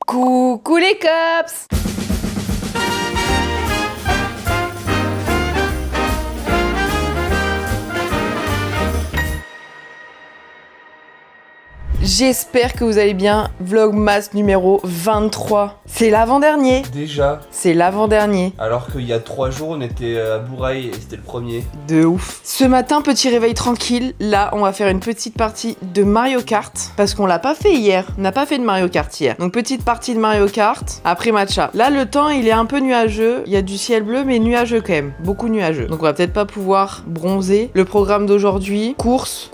Coucou les cops! J'espère que vous allez bien. Vlogmas numéro 23. C'est l'avant-dernier. Déjà. C'est l'avant-dernier. Alors qu'il y a 3 jours, on était à Bourail et c'était le premier. De ouf. Ce matin, petit réveil tranquille. Là, on va faire une petite partie de Mario Kart. Parce qu'on l'a pas fait hier. On n'a pas fait de Mario Kart hier. Donc, petite partie de Mario Kart. Après matcha. Là, le temps, il est un peu nuageux. Il y a du ciel bleu, mais nuageux quand même. Beaucoup nuageux. Donc, on va peut-être pas pouvoir bronzer. Le programme d'aujourd'hui, course.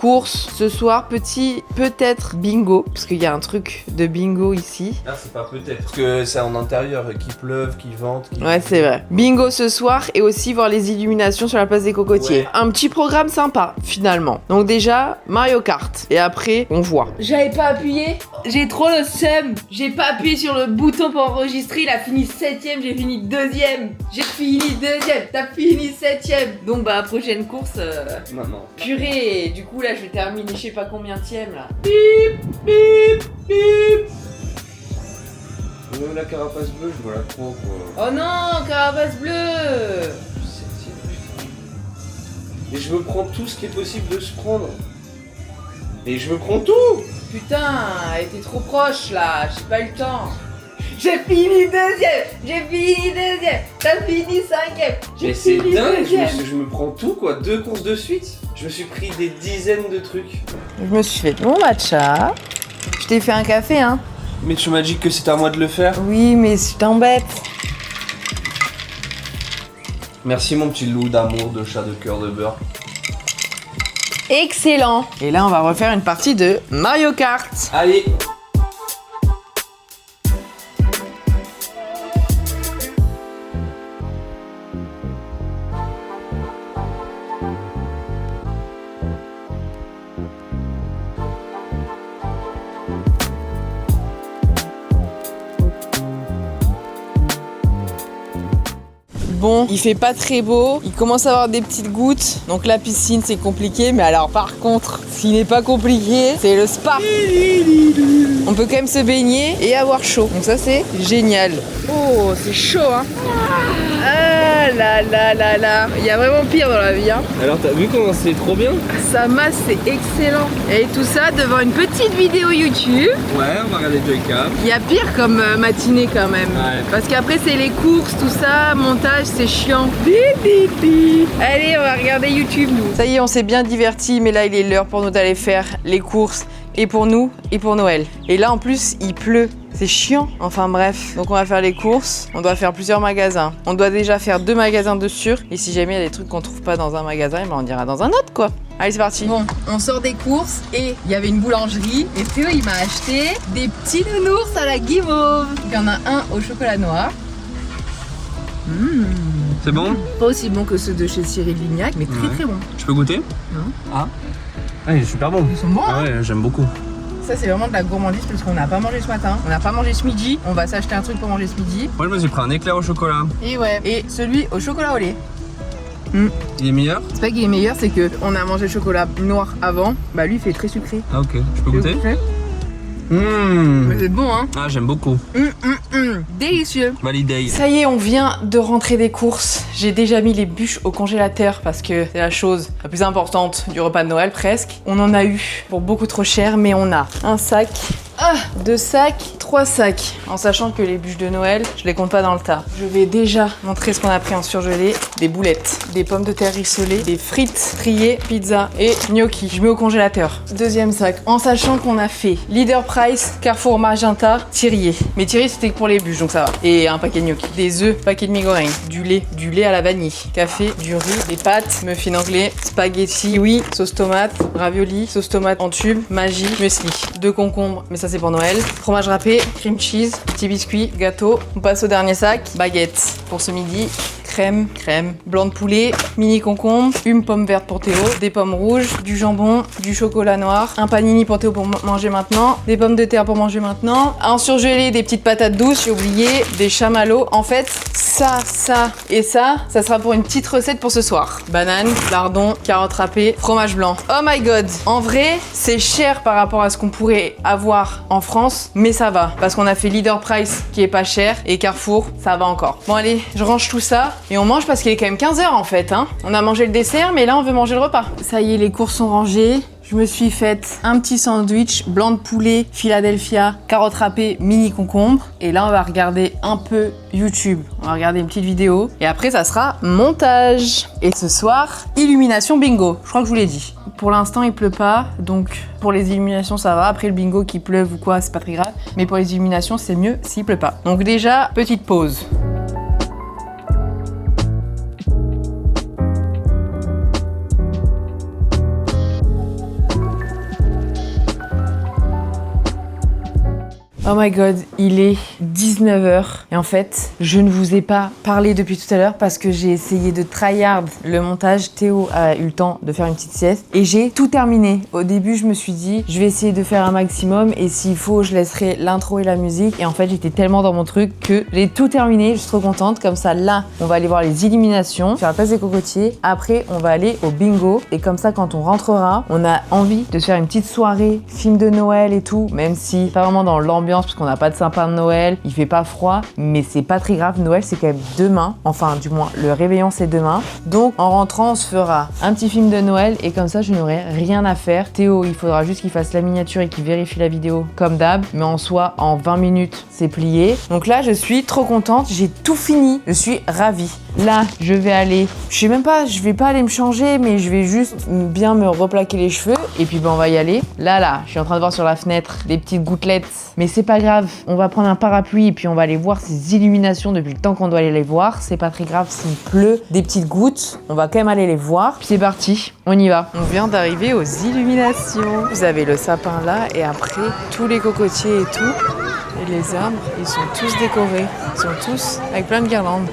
Ce soir, peut-être bingo. Parce qu'il y a un truc de bingo ici. Ah, c'est pas peut-être. Parce que c'est en intérieur, qu'il pleuve, qu'il vente. Ouais, c'est vrai. Bingo ce soir et aussi voir les illuminations sur la place des Cocotiers. Ouais. Un petit programme sympa, finalement. Donc déjà, Mario Kart. Et après, on voit. J'avais pas appuyé, j'ai trop le seum. J'ai pas appuyé sur le bouton pour enregistrer, il a fini 7ème, j'ai fini 2ème. J'ai fini 2ème, t'as fini 7ème. Donc bah, prochaine course, Maintenant. purée. Du coup là, je vais terminer je sais pas combienième là. Même la carapace bleue, je vois la trop quoi. Oh non, carapace bleue. Et je me prends tout ce qui est possible de se prendre. Et je me prends tout. Putain, elle était trop proche là, j'ai pas eu le temps. J'ai fini 2ème, t'as fini 5ème. Mais c'est dingue, je me prends tout quoi. 2 courses de suite. Je me suis pris des dizaines de trucs. Je me suis fait mon matcha. Je t'ai fait un café, hein. Mais tu m'as dit que c'était à moi de le faire. Oui, mais je t'embête. Merci mon petit loup d'amour, de chat de cœur de beurre. Excellent. Et là, on va refaire une partie de Mario Kart. Allez. Bon, il fait pas très beau, il commence à avoir des petites gouttes, donc la piscine c'est compliqué, mais alors par contre, ce qui n'est pas compliqué, c'est le spa. On peut quand même se baigner et avoir chaud, donc ça c'est génial. Oh, c'est chaud hein. Ah là là là là, il y a vraiment pire dans la vie hein. Alors t'as vu comment c'est trop bien? Sa masse c'est excellent. Et tout ça devant une petite vidéo YouTube. Ouais, on va regarder Joyka. Il y a pire comme matinée quand même. Ouais. Parce qu'après c'est les courses, tout ça, montage, c'est chiant. Allez, on va regarder YouTube nous. Ça y est, on s'est bien divertis, mais là il est l'heure pour nous d'aller faire les courses. Et pour nous, et pour Noël. Et là en plus, il pleut. C'est chiant. Enfin bref. Donc on va faire les courses. On doit faire plusieurs magasins. On doit déjà faire 2 magasins de sûr. Et si jamais il y a des trucs qu'on trouve pas dans un magasin, eh ben on dira dans un autre quoi. Allez, c'est parti. Bon, on sort des courses et il y avait une boulangerie. Et Théo, il m'a acheté des petits nounours à la guimauve. Il y en a un au chocolat noir. C'est bon? Pas aussi bon que ceux de chez Cyril Lignac, mais très très bon. Je peux goûter? Non. Ah. Ah, il est super bon. Ils sont bons, hein. Ouais, j'aime beaucoup. Ça, c'est vraiment de la gourmandise parce qu'on n'a pas mangé ce matin. On n'a pas mangé ce midi. On va s'acheter un truc pour manger ce midi. Moi, je me suis pris un éclair au chocolat. Et ouais. Et celui au chocolat au lait. Il est meilleur? C'est pas qu'il est meilleur, c'est que on a mangé le chocolat noir avant. Bah lui, il fait très sucré. Ah, ok. Je peux goûter? Mais c'est bon, hein. Ah, j'aime beaucoup. Délicieux. Validé. Ça y est, on vient de rentrer des courses. J'ai déjà mis les bûches au congélateur parce que c'est la chose la plus importante du repas de Noël presque. On en a eu pour beaucoup trop cher, mais on a un sac, 2 sacs, 3 sacs. En sachant que les bûches de Noël, je les compte pas dans le tas. Je vais déjà montrer ce qu'on a pris en surgelé. Des boulettes, des pommes de terre rissolées, des frites triées, pizza et gnocchi. Je mets au congélateur. Deuxième sac, en sachant qu'on a fait Leader Price, Carrefour Magenta, Thirier. Mais Thirier c'était pour les bûches, donc ça va. Et un paquet de gnocchi. Des œufs, paquet de migoreng, du lait à la vanille, café, du riz, des pâtes, muffins anglais, spaghetti, oui, sauce tomate, ravioli, sauce tomate en tube, magie, muesli. 2 concombres, mais ça c'est pour Noël. Fromage râpé, cream cheese, petit biscuit, gâteau. On passe au dernier sac, baguette pour ce midi, crème, blanc de poulet, mini concombre, une pomme verte pour Théo, des pommes rouges, du jambon, du chocolat noir, un panini pour Théo pour manger maintenant, des pommes de terre pour manger maintenant, un surgelé, des petites patates douces, j'ai oublié, des chamallows. En fait, ça et ça sera pour une petite recette pour ce soir. Banane, lardon, carottes râpées, fromage blanc. Oh my god! En vrai, c'est cher par rapport à ce qu'on pourrait avoir en France, mais ça va, parce qu'on a fait Leader Price qui est pas cher, et Carrefour, ça va encore. Bon allez, je range tout ça, et on mange parce qu'il est quand même 15h en fait, hein. On a mangé le dessert, mais là on veut manger le repas. Ça y est, les courses sont rangées. Je me suis faite un petit sandwich, blanc de poulet, Philadelphia, carottes râpées, mini concombre. Et là, on va regarder un peu YouTube. On va regarder une petite vidéo. Et après, ça sera montage. Et ce soir, illumination bingo. Je crois que je vous l'ai dit. Pour l'instant, il pleut pas. Donc, pour les illuminations, ça va. Après le bingo, qu'il pleuve ou quoi, c'est pas très grave. Mais pour les illuminations, c'est mieux s'il pleut pas. Donc déjà, petite pause. Oh my god, il est 19h et en fait, je ne vous ai pas parlé depuis tout à l'heure parce que j'ai essayé de tryhard le montage. Théo a eu le temps de faire une petite sieste et j'ai tout terminé. Au début, je me suis dit, je vais essayer de faire un maximum et s'il faut, je laisserai l'intro et la musique. Et en fait, j'étais tellement dans mon truc que j'ai tout terminé. Je suis trop contente. Comme ça, là, on va aller voir les illuminations, faire la place des cocotiers. Après, on va aller au bingo et comme ça, quand on rentrera, on a envie de se faire une petite soirée, film de Noël et tout, même si pas vraiment dans l'ambiance parce qu'on n'a pas de sapin de Noël, il fait pas froid, mais c'est pas très grave. Noël, c'est quand même demain. Enfin, du moins, le réveillon, c'est demain. Donc, en rentrant, on se fera un petit film de Noël et comme ça, je n'aurai rien à faire. Théo, il faudra juste qu'il fasse la miniature et qu'il vérifie la vidéo comme d'hab. Mais en soi, en 20 minutes, c'est plié. Donc là, je suis trop contente. J'ai tout fini. Je suis ravie. Là, je vais aller... Je sais même pas, je vais pas aller me changer, mais je vais juste bien me replaquer les cheveux. Et puis, ben, on va y aller. Là, je suis en train de voir sur la fenêtre des petites gouttelettes. Mais c'est pas grave. On va prendre un parapluie et puis on va aller voir ces illuminations depuis le temps qu'on doit aller les voir. C'est pas très grave s'il pleut. Des petites gouttes. On va quand même aller les voir. Puis c'est parti. On y va. On vient d'arriver aux illuminations. Vous avez le sapin là et après, tous les cocotiers et tout. Et les arbres, ils sont tous décorés. Ils sont tous avec plein de guirlandes.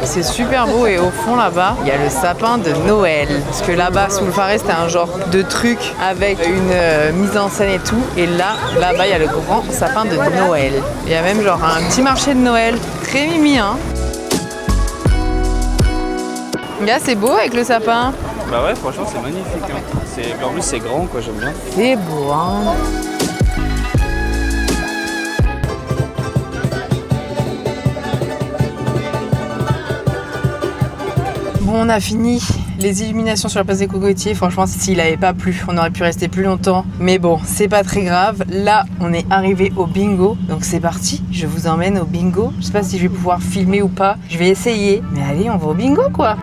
C'est super beau et au fond là-bas, il y a le sapin de Noël. Parce que là-bas, sous le Faré, c'était un genre de truc avec une mise en scène et tout. Et là-bas, il y a le grand sapin de Noël. Il y a même genre un petit marché de Noël. Très mimi, hein. Là, c'est beau avec le sapin. Bah ouais, franchement, c'est magnifique. Hein. En plus, c'est grand, quoi, j'aime bien. C'est beau, hein. Bon, on a fini les illuminations sur la place des cocotiers. Franchement, s'il n'avait pas plu, on aurait pu rester plus longtemps. Mais bon, c'est pas très grave. Là, on est arrivé au bingo. Donc c'est parti, je vous emmène au bingo. Je sais pas si je vais pouvoir filmer ou pas. Je vais essayer. Mais allez, on va au bingo, quoi.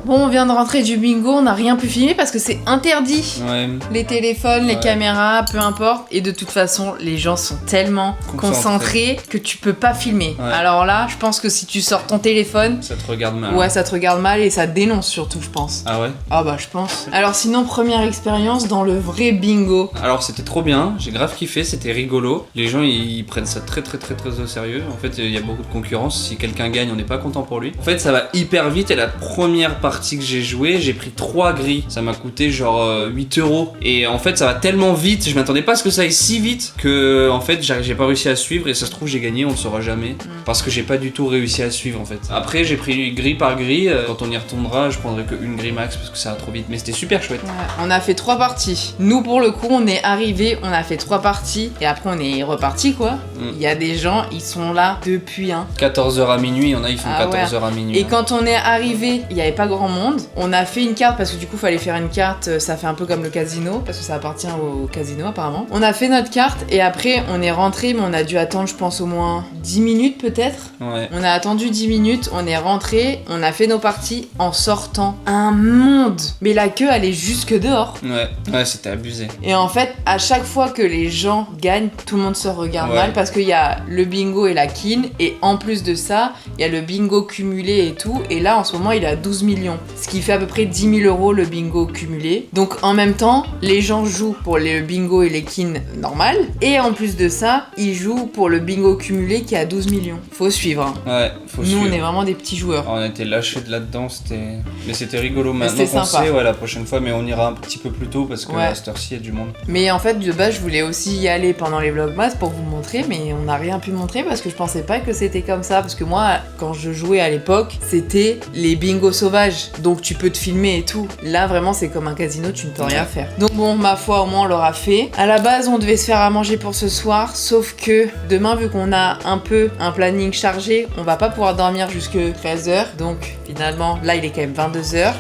Bon, on vient de rentrer du bingo, on n'a rien pu filmer parce que c'est interdit. Ouais. Les téléphones, les caméras, peu importe. Et de toute façon, les gens sont tellement concentrés que tu peux pas filmer. Ouais. Alors là, je pense que si tu sors ton téléphone... Ça te regarde mal. Ouais, ça te regarde mal et ça dénonce surtout, je pense. Ah ouais? Ah bah, je pense. Alors sinon, première expérience dans le vrai bingo. Alors c'était trop bien, j'ai grave kiffé, c'était rigolo. Les gens, ils prennent ça très au sérieux. En fait, il y a beaucoup de concurrence. Si quelqu'un gagne, on n'est pas content pour lui. En fait, ça va hyper vite et la première partie que j'ai joué, j'ai pris 3 grilles. Ça m'a coûté genre 8 €. Et en fait, ça va tellement vite, je m'attendais pas à ce que ça aille si vite que en fait, j'ai pas réussi à suivre et ça se trouve, j'ai gagné, on le saura jamais. Parce que j'ai pas du tout réussi à suivre en fait. Après, j'ai pris grille par grille. Quand on y retournera, je prendrai qu'une grille max parce que ça va trop vite. Mais c'était super chouette. Ouais, on a fait 3 parties. Nous, pour le coup, on est arrivés, on a fait 3 parties et après, on est reparti quoi. Il y a des gens, ils sont là depuis 14h à minuit, il y en a, ils font 14h à minuit. Et quand on est arrivé, il y avait pas grand monde. On a fait une carte parce que du coup, fallait faire une carte. Ça fait un peu comme le casino parce que ça appartient au casino apparemment. On a fait notre carte et après, on est rentré, mais on a dû attendre, je pense, au moins 10 minutes peut-être. Ouais. On a attendu 10 minutes, on est rentré, on a fait nos parties en sortant. Un monde. Mais la queue, elle est jusque dehors. Ouais, c'était abusé. Et en fait, à chaque fois que les gens gagnent, tout le monde se regarde mal parce qu'il y a le bingo et la kin et en plus de ça, il y a le bingo cumulé et tout. Et là, en ce moment, il a 12 millions. millions. Ce qui fait à peu près 10 000 € le bingo cumulé. Donc en même temps, les gens jouent pour le bingo et les kin normal. Et en plus de ça, ils jouent pour le bingo cumulé qui est à 12 millions. Faut suivre. Hein. Ouais, faut Nous, suivre. on est vraiment des petits joueurs. On était lâchés de là-dedans, mais c'était rigolo. Mais Maintenant c'était qu'on sympa. sait, ouais, la prochaine fois, mais on ira un petit peu plus tôt parce que Ouais. à cette heure-ci, il y a du monde. Mais en fait, de base, je voulais aussi y aller pendant les vlogmas pour vous montrer, mais on n'a rien pu montrer parce que je pensais pas que c'était comme ça. Parce que moi, quand je jouais à l'époque, c'était les bingos sauvages. Donc tu peux te filmer et tout. Là, vraiment, c'est comme un casino, tu ne peux rien faire. Donc bon, ma foi, au moins, on l'aura fait. À la base, on devait se faire à manger pour ce soir, sauf que demain, vu qu'on a un peu un planning chargé, on va pas pouvoir dormir jusque 13h. Donc finalement, là, il est quand même 22h.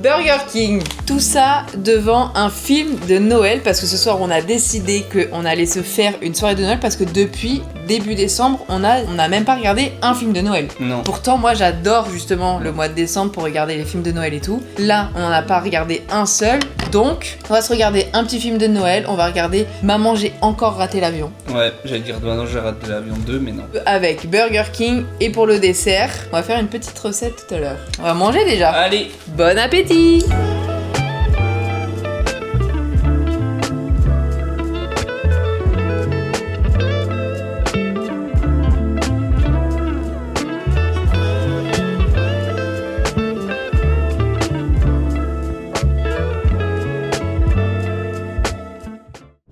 Burger King. Tout ça devant un film de Noël parce que ce soir on a décidé qu'on allait se faire une soirée de Noël parce que depuis début décembre on a même pas regardé un film de Noël. Non. Pourtant moi j'adore justement le mois de décembre pour regarder les films de Noël et tout. Là on en a pas regardé un seul donc on va se regarder un petit film de Noël. On va regarder Maman j'ai encore raté l'avion Ouais, j'allais dire, non, j'ai raté l'avion 2, mais non. avec Burger King et pour le dessert on va faire une petite recette tout à l'heure. On va manger déjà. Allez. Bon appétit.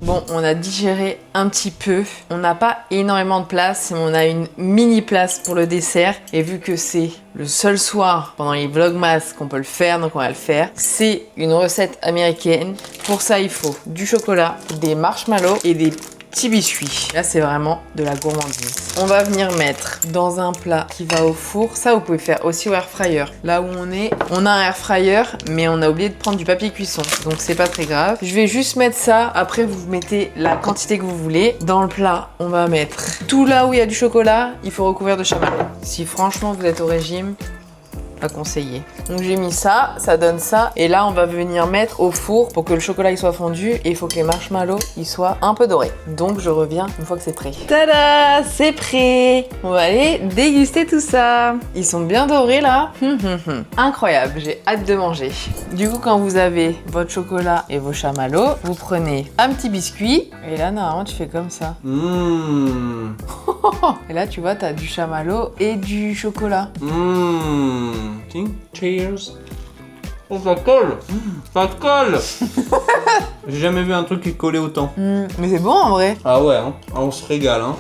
Bon, on a digéré un petit peu. On n'a pas énormément de place, mais on a une mini place pour le dessert. Et vu que c'est le seul soir pendant les vlogmas qu'on peut le faire, donc on va le faire. C'est une recette américaine. Pour ça, il faut du chocolat, des marshmallows et des petits biscuits. Là, c'est vraiment de la gourmandise. On va venir mettre dans un plat qui va au four. Ça, vous pouvez faire aussi au air fryer. Là où on a un air fryer, mais on a oublié de prendre du papier cuisson. Donc, c'est pas très grave. Je vais juste mettre ça. Après, vous mettez la quantité que vous voulez. Dans le plat, on va mettre tout là où il y a du chocolat. Il faut recouvrir de chamallow. Si franchement, vous êtes au régime, pas conseillé. Donc j'ai mis ça, ça donne ça. Et là, on va venir mettre au four pour que le chocolat il soit fondu. Et il faut que les marshmallows ils soient un peu dorés. Donc je reviens une fois que c'est prêt. Tada, c'est prêt. On va aller déguster tout ça. Ils sont bien dorés là. Incroyable, j'ai hâte de manger. Du coup, quand vous avez votre chocolat et vos chamallows, vous prenez un petit biscuit. Et là, normalement, tu fais comme ça. Et là, tu vois, t'as du chamallow et du chocolat. Cheers. Oh, ça colle. Ça colle. J'ai jamais vu un truc qui collait autant. Mais c'est bon en vrai. Ah ouais, hein. Ah, on se régale, hein.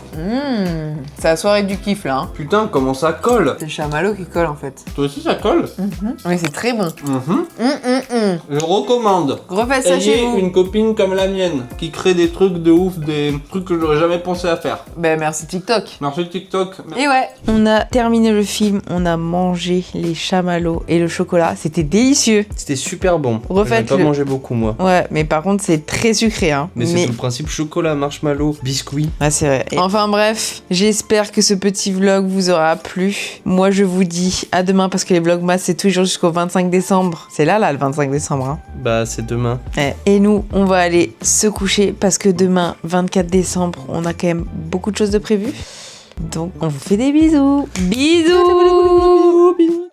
C'est la soirée du kiff là. Hein. Putain, comment ça colle. C'est le chamallow qui colle en fait. Toi aussi, ça colle. Mais c'est très bon. Je recommande. Refaites ça chez Ayez vous. une copine comme la mienne qui crée des trucs de ouf, des trucs que j'aurais jamais pensé à faire. Ben merci TikTok. Merci TikTok. Et ouais, on a terminé le film, on a mangé les chamallows et le chocolat, c'était délicieux. C'était super bon. Refaites-le. J'en ai pas mangé beaucoup moi. Ouais, mais par contre c'est très sucré hein. Mais c'est tout le principe chocolat, marshmallow, biscuit. Ah c'est vrai. Enfin bref, j'espère que ce petit vlog vous aura plu. Moi je vous dis à demain parce que les vlogmas c'est toujours jusqu'au 25 décembre. C'est là le 25 décembre hein. Bah c'est demain. Et nous on va aller se coucher parce que demain 24 décembre on a quand même beaucoup de choses de prévues. Donc on vous fait des bisous. Bisous. Bisous.